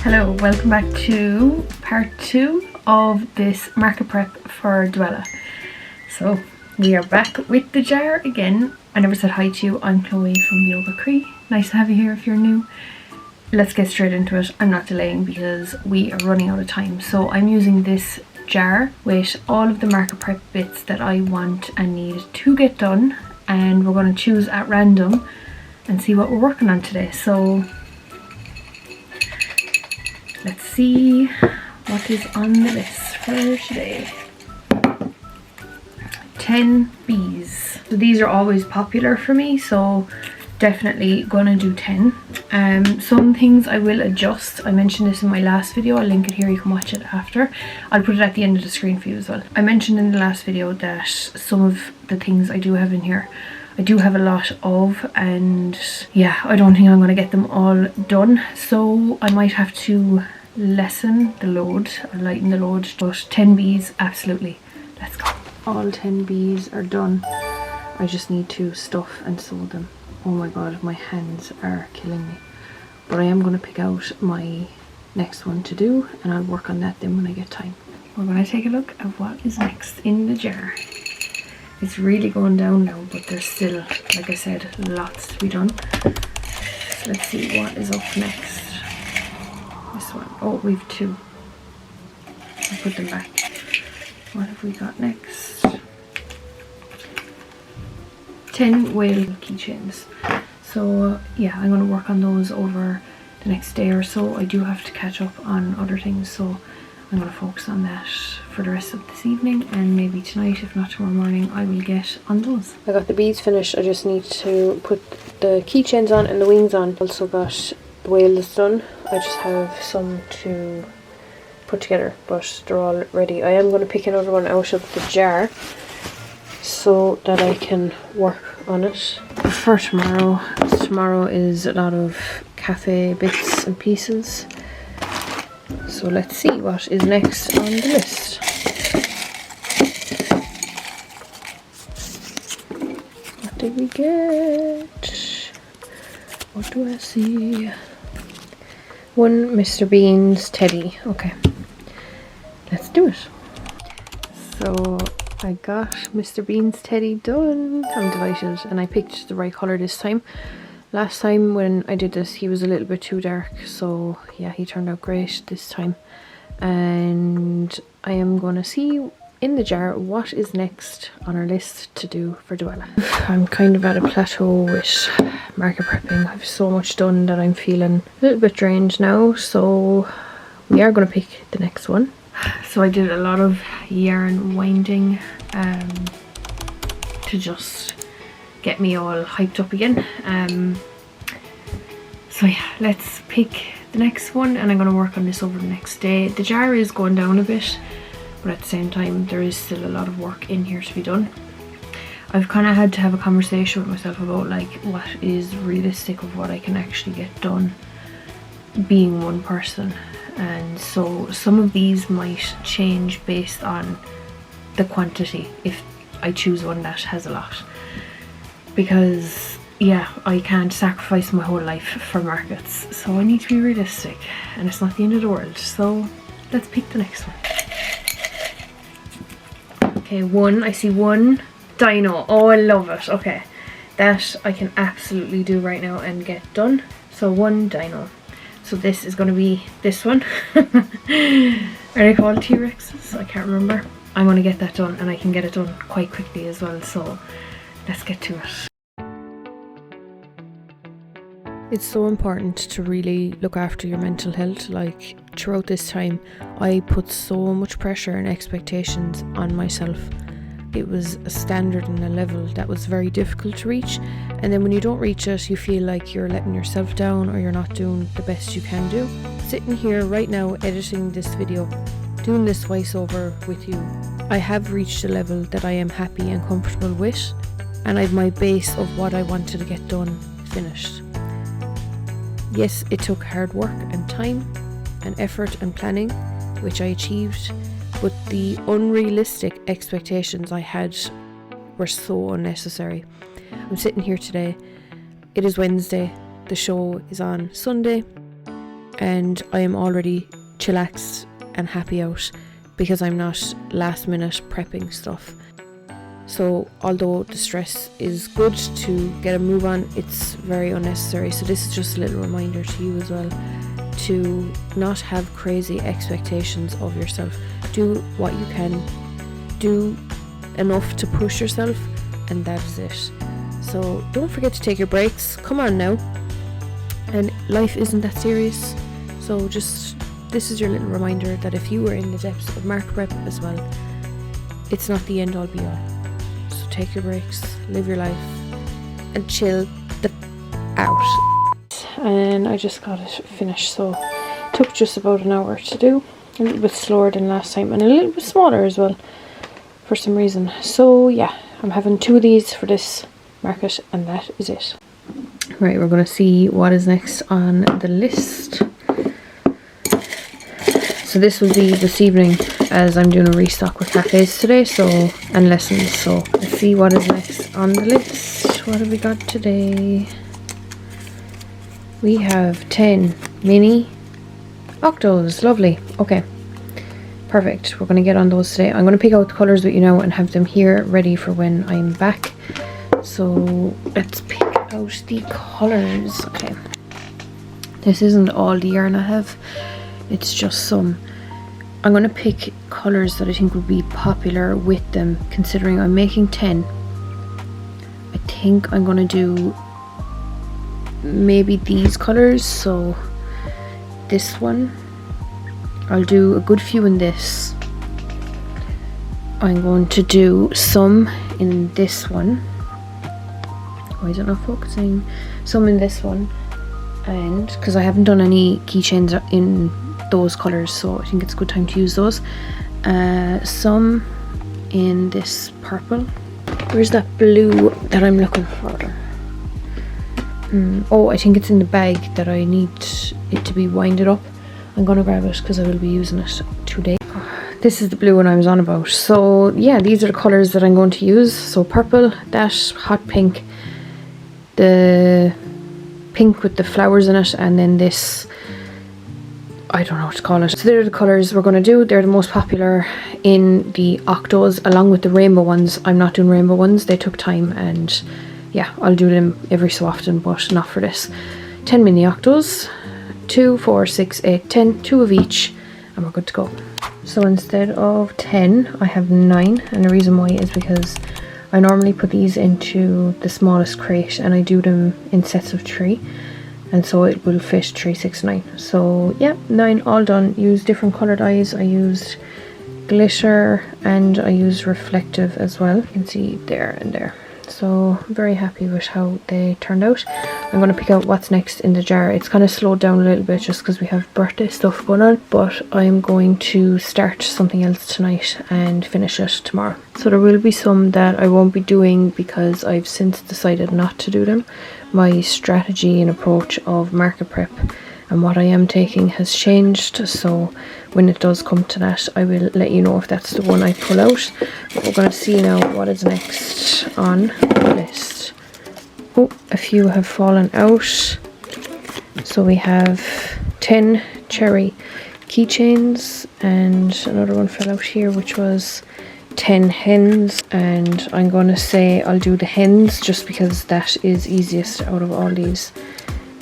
Hello, welcome back to part 2 of this market prep for Dualla. So we are back with the jar again. I never said hi to you. I'm Chloe from Yoga Cree. Nice to have you here if you're new. Let's get straight into it. I'm not delaying because we are running out of time. So I'm using this jar with all of the market prep bits that I want and need to get done, and we're going to choose at random and see what we're working on today. So let's see what is on the list for today. 10 bees. So these are always popular for me, so definitely gonna do 10. Some things I will adjust. I mentioned this in my last video. I'll link it here, you can watch it after. I'll put it at the end of the screen for you as well. I mentioned in the last video that some of the things I do have in here I do have a lot of, and yeah, I don't think I'm going to get them all done, so I might have to lessen the load or lighten the load. But 10 bees, absolutely, let's go. All 10 bees are done. I just need to stuff and sew them. Oh my god, my hands are killing me, but I am going to pick out my next one to do, and I'll work on that then when I get time. We're going to take a look at what is next in the jar. It's really going down now, but there's still, like I said, lots to be done. So let's see what is up next. This one. Oh, we've 2. I'll put them back. What have we got next? 10 whale keychains. So yeah, I'm going to work on those over the next day or so. I do have to catch up on other things, so I'm going to focus on that for the rest of this evening, and maybe tonight, if not tomorrow morning, I will get on those. I got the beads finished. I just need to put the keychains on and the wings on. Also got the whales done. I just have some to put together, but they're all ready. I am going to pick another one out of the jar so that I can work on it for tomorrow. Tomorrow is a lot of cafe bits and pieces. So let's see what is next on the list. What did we get? What do I see? One Mr. Bean's teddy. Okay, let's do it. So I got Mr. Bean's teddy done. I'm delighted, and I picked the right colour this time. Last time when I did this, he was a little bit too dark, so yeah, he turned out great this time. And I am going to see in the jar what is next on our list to do for Dualla. I'm kind of at a plateau with market prepping. I've so much done that I'm feeling a little bit drained now, so we are going to pick the next one. So I did a lot of yarn winding to just get me all hyped up again. So yeah, let's pick the next one, and I'm going to work on this over the next day. The jar is going down a bit, but at the same time there is still a lot of work in here to be done. I've kind of had to have a conversation with myself about like what is realistic of what I can actually get done being one person, and so some of these might change based on the quantity if I choose one that has a lot. Because yeah, I can't sacrifice my whole life for markets, so I need to be realistic, and it's not the end of the world. So let's pick the next one. Okay, I see one dino. Oh, I love it. Okay, that I can absolutely do right now and get done. So one dino. So this is going to be this one. Are they called T-Rexes? I can't remember. I'm going to get that done, and I can get it done quite quickly as well, so let's get to it. It's so important to really look after your mental health. Like throughout this time, I put so much pressure and expectations on myself. It was a standard and a level that was very difficult to reach, and then when you don't reach it, you feel like you're letting yourself down or you're not doing the best you can do. Sitting here right now editing this video, doing this voiceover with you, I have reached a level that I am happy and comfortable with, and I've my base of what I wanted to get done finished. Yes, it took hard work and time and effort and planning, which I achieved, but the unrealistic expectations I had were so unnecessary. I'm sitting here today. It is Wednesday. The show is on Sunday, and I am already chillaxed and happy out because I'm not last minute prepping stuff. So although the stress is good to get a move on, it's very unnecessary. So this is just a little reminder to you as well to not have crazy expectations of yourself. Do what you can, do enough to push yourself, and that is it. So don't forget to take your breaks. Come on now. And life isn't that serious. So just, this is your little reminder that if you were in the depths of market prep as well, it's not the end all be all. So take your breaks, live your life, and chill the out. And I just got it finished, so it took just about an hour to do. A little bit slower than last time, and a little bit smaller as well for some reason. So yeah, I'm having 2 of these for this market, and that is it. Right, we're going to see what is next on the list. So this will be this evening, as I'm doing a restock with cafes today, so, and lessons. So let's see what is next on the list. What have we got today? We have 10 mini octos. Lovely. Okay, perfect. We're going to get on those today. I'm going to pick out the colours with you now and have them here ready for when I'm back. So let's pick out the colours. Okay, this isn't all the yarn I have, it's just some. I'm going to pick colours that I think would be popular with them, considering I'm making 10. I think I'm going to do maybe these colours. So this one, I'll do a good few in this. I'm going to do some in this one. Why is it not focusing? Some in this one, and because I haven't done any keychains in those colours, so I think it's a good time to use those. Some in this purple. Where's that blue that I'm looking for? Oh, I think it's in the bag that I need it to be winded up. I'm gonna grab it because I will be using it today. This is the blue one I was on about. So yeah, these are the colours that I'm going to use. So purple, that hot pink, the pink with the flowers in it, and then this, I don't know what to call it. So they're the colours we're going to do. They're the most popular in the octos, along with the rainbow ones. I'm not doing rainbow ones, they took time, and yeah, I'll do them every so often, but not for this. 10 mini octos, 2, 4, 6, 8, 10, 2 of each, and we're good to go. So instead of 10, I have 9, and the reason why is because I normally put these into the smallest crate, and I do them in sets of 3, and so it will fit 3, 6, 9. So yeah, 9 all done. Use different coloured dyes. I used glitter and I used reflective as well. You can see there and there. So I'm very happy with how they turned out. I'm going to pick out what's next in the jar. It's kind of slowed down a little bit just because we have birthday stuff going on, but I'm going to start something else tonight and finish it tomorrow. So there will be some that I won't be doing because I've since decided not to do them. My strategy and approach of market prep and what I am taking has changed, so when it does come to that, I will let you know if that's the one I pull out. But we're going to see now what is next on the list. Oh, a few have fallen out. So we have 10 cherry keychains, and another one fell out here, which was 10 hens, and I'm going to say I'll do the hens just because that is easiest out of all these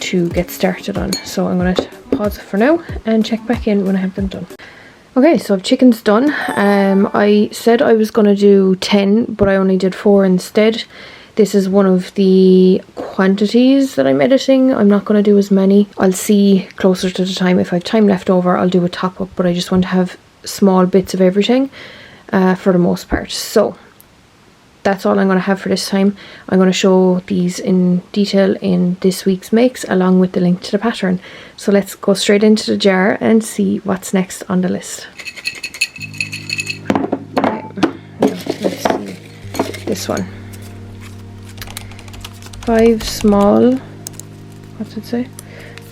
to get started on. So I'm going to pause it for now and check back in when I have them done. Okay, so I've chickens done. I said I was going to do 10, but I only did 4 instead. This is one of the quantities that I'm editing. I'm not going to do as many. I'll see closer to the time. If I have time left over, I'll do a top up, but I just want to have small bits of everything for the most part. So that's all I'm going to have for this time. I'm going to show these in detail in this week's makes, along with the link to the pattern. So let's go straight into the jar and see what's next on the list. Okay, let's see this one. 5 small, what's it say?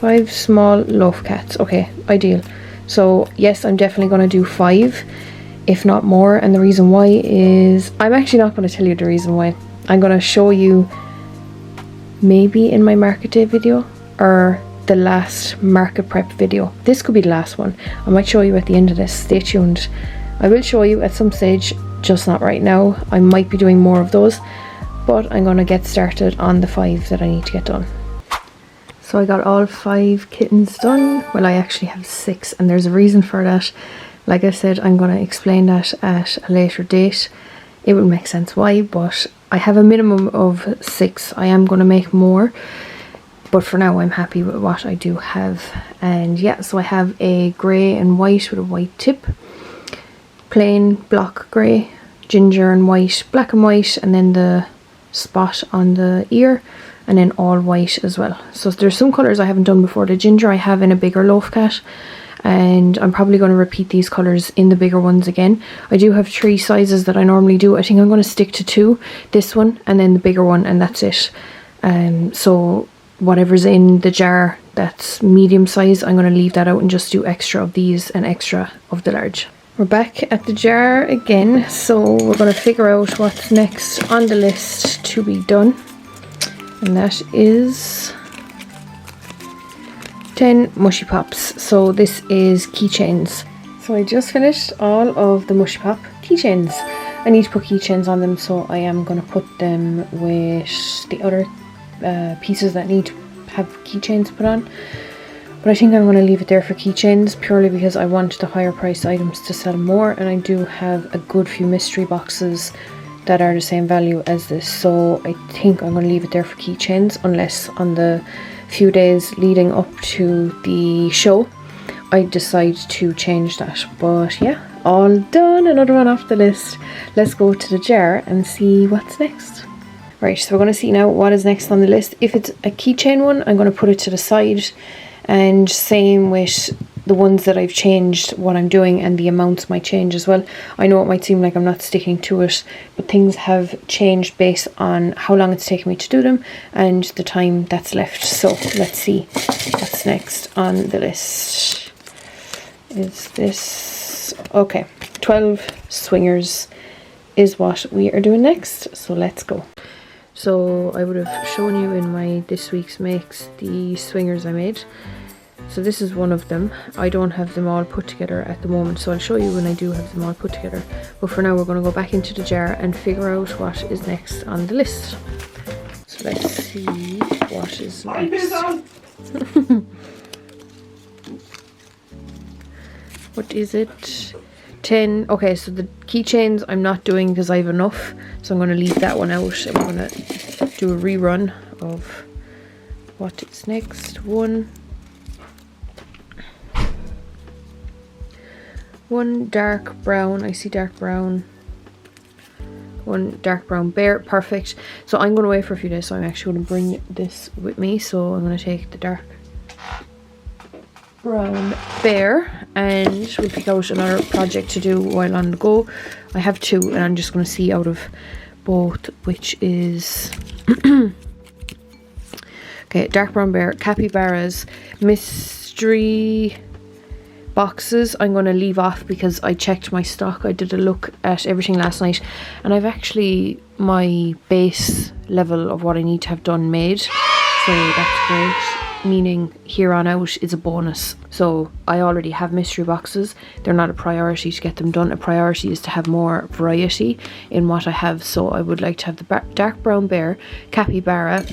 5 small loaf cats. Okay, ideal. So yes, I'm definitely going to do 5. If not more, and the reason why is, I'm actually not going to tell you the reason why. I'm going to show you maybe in my market day video, or the last market prep video. This could be the last one. I might show you at the end of this. Stay tuned. I will show you at some stage, just not right now. I might be doing more of those, but I'm going to get started on the 5 that I need to get done. So I got all 5 kittens done. Well, I actually have 6, and there's a reason for that. Like I said, I'm going to explain that at a later date. It will make sense why, but I have a minimum of 6. I am going to make more, but for now I'm happy with what I do have. And yeah, so I have a grey and white with a white tip, plain block grey, ginger and white, black and white, and then the spot on the ear, and then all white as well. So there's some colours I haven't done before. The ginger I have in a bigger loaf cat, and I'm probably going to repeat these colours in the bigger ones again. I do have 3 sizes that I normally do. I think I'm going to stick to 2, this one and then the bigger one, and that's it. So whatever's in the jar that's medium size, I'm going to leave that out and just do extra of these and extra of the large. We're back at the jar again, so we're going to figure out what's next on the list to be done, and that is 10 mushy pops. So this is keychains. So I just finished all of the mushy pop keychains. I need to put keychains on them, so I am going to put them with the other pieces that need to have keychains put on. But I think I'm going to leave it there for keychains, purely because I want the higher priced items to sell more, and I do have a good few mystery boxes that are the same value as this, so I think I'm going to leave it there for keychains, unless on the few days leading up to the show I decide to change that. But yeah, all done, another one off the list. Let's go to the jar and see what's next. Right, so we're going to see now what is next on the list. If it's a keychain one, I'm going to put it to the side, and same with the ones that I've changed what I'm doing, and the amounts might change as well. I know it might seem like I'm not sticking to it, but things have changed based on how long it's taken me to do them and the time that's left. So let's see what's next on the list. Is this okay? 12 swingers is what we are doing next, so let's go. So I would have shown you in my this week's makes the swingers I made. So this is one of them. I don't have them all put together at the moment, so I'll show you when I do have them all put together. But for now we're going to go back into the jar and figure out what is next on the list. So let's see what is next. What is it? 10. Okay, so the keychains I'm not doing because I have enough, so I'm going to leave that one out, and we're going to do a rerun of what is next. One dark brown. I see dark brown. One dark brown bear. Perfect. So I'm going to wait for a few days, so I'm actually going to bring this with me. So I'm going to take the dark brown bear, and we'll pick out another project to do while on the go. I have 2, and I'm just going to see out of both which is okay. Dark brown bear, capybaras, mystery boxes I'm going to leave off because I checked my stock. I did a look at everything last night, and I've actually my base level of what I need to have done made, so that's great. Meaning here on out is a bonus. So I already have mystery boxes. They're not a priority to get them done. A priority is to have more variety in what I have. So I would like to have the dark brown bear, capybara.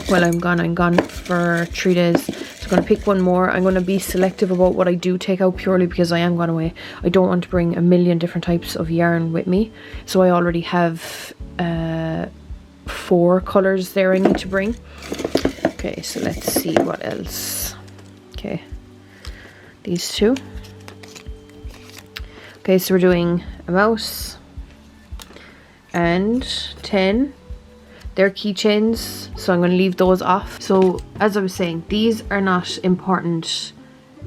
Well, I'm gone for 3 days. So I'm going to pick one more. I'm going to be selective about what I do take out, purely because I am going away. I don't want to bring a million different types of yarn with me. So I already have 4 colours there I need to bring. Okay, so let's see what else. Okay, these 2. Okay, so we're doing a mouse and 10. They're keychains, so I'm going to leave those off. So as I was saying, these are not important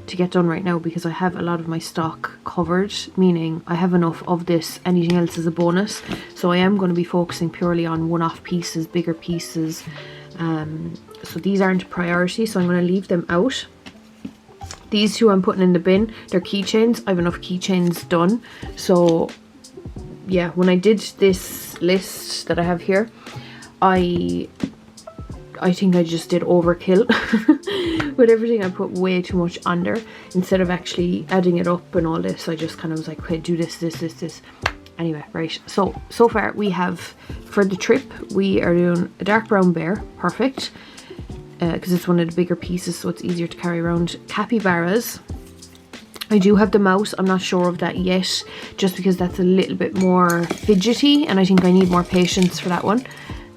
to get done right now because I have a lot of my stock covered, meaning I have enough of this. Anything else is a bonus. So I am going to be focusing purely on one-off pieces, bigger pieces. So these aren't a priority, so I'm going to leave them out. These 2 I'm putting in the bin. They're keychains. I have enough keychains done. So yeah, when I did this list that I have here, I I think I just did overkill with everything. I put way too much under instead of actually adding it up and all this. I just kind of was like, okay, do this. Anyway, right, so far we have, for the trip, we are doing a dark brown bear, perfect, because it's one of the bigger pieces, so it's easier to carry around. Capybaras. I do have the mouse, I'm not sure of that yet, just because that's a little bit more fidgety, and I think I need more patience for that one.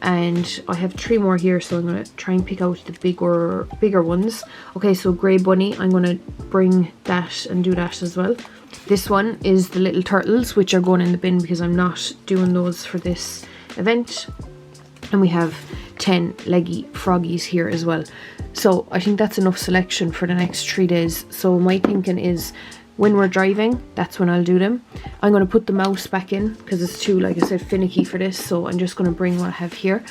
And I have 3 more here, so I'm going to try and pick out the bigger ones. Okay, so grey bunny, I'm going to bring that and do that as well. This one is the little turtles, which are going in the bin because I'm not doing those for this event. And we have 10 leggy froggies here as well. So I think that's enough selection for the next 3 days. So my thinking is, when we're driving, that's when I'll do them. I'm going to put the mouse back in because it's too, like I said, finicky for this. So I'm just going to bring what I have here.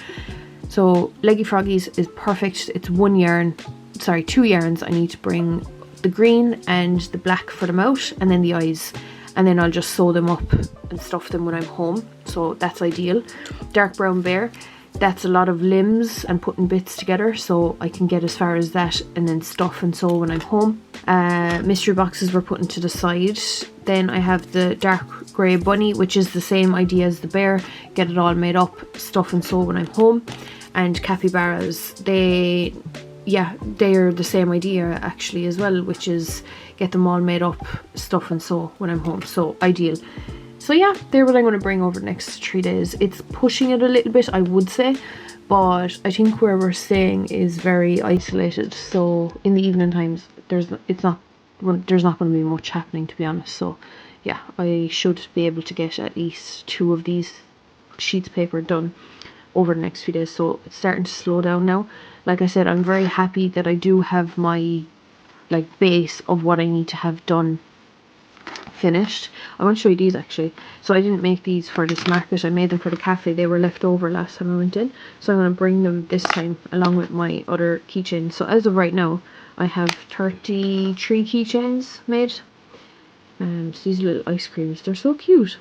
So leggy froggies is perfect. It's 2 yarns. I need to bring the green and the black for the mouth, and then the eyes, and then I'll just sew them up and stuff them when I'm home. So that's ideal. Dark brown bear, that's a lot of limbs and putting bits together, so I can get as far as that and then stuff and sew when I'm home. Mystery boxes we're putting to the side. Then I have the dark grey bunny, which is the same idea as the bear, get it all made up, stuff and sew when I'm home. And capybaras, they're the same idea actually as well, which is get them all made up, stuff and sew when I'm home. So ideal. So yeah, they're what I'm going to bring over the next 3 days. It's pushing it a little bit, I would say, but I think where we're staying is very isolated, so in the evening times there's not going to be much happening, to be honest. So yeah, I should be able to get at least 2 of these sheets of paper done over the next few days. So it's starting to slow down now. Like I said, I'm very happy that I do have my base of what I need to have done finished. I want to show you these actually. So I didn't make these for this market, I made them for the cafe. They were left over last time I went in, so I'm going to bring them this time along with my other keychains. So as of right now I have 33 keychains made. So these little ice creams, they're so cute,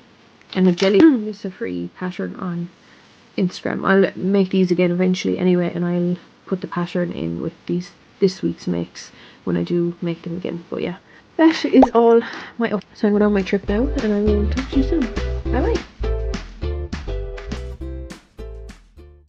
and a jelly is a free pattern on Instagram. I'll make these again eventually anyway, and I'll put the pattern in with this week's makes when I do make them again. But yeah, that is all my up. So I'm going on my trip now, and I will talk to you soon. Bye bye.